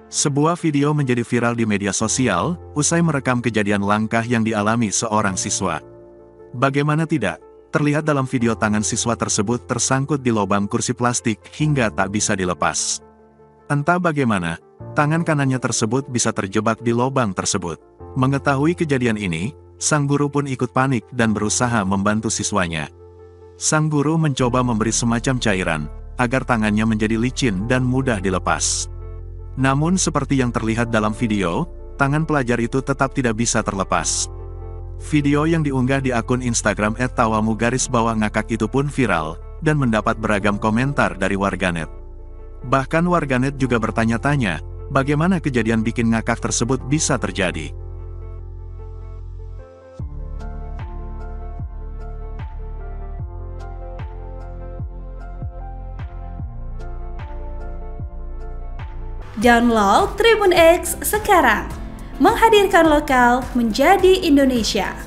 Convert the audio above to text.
Sebuah video menjadi viral di media sosial, usai merekam kejadian langkah yang dialami seorang siswa. Bagaimana tidak, terlihat dalam video tangan siswa tersebut tersangkut di lubang kursi plastik hingga tak bisa dilepas. Entah bagaimana, tangan kanannya tersebut bisa terjebak di lubang tersebut. Mengetahui kejadian ini, sang guru pun ikut panik dan berusaha membantu siswanya. Sang guru mencoba memberi semacam cairan, agar tangannya menjadi licin dan mudah dilepas. Namun seperti yang terlihat dalam video, tangan pelajar itu tetap tidak bisa terlepas. Video yang diunggah di akun Instagram @tawamu_ngakak itu pun viral, dan mendapat beragam komentar dari warganet. Bahkan warganet juga bertanya-tanya, bagaimana kejadian bikin ngakak tersebut bisa terjadi. Download Tribun X sekarang, menghadirkan lokal menjadi Indonesia.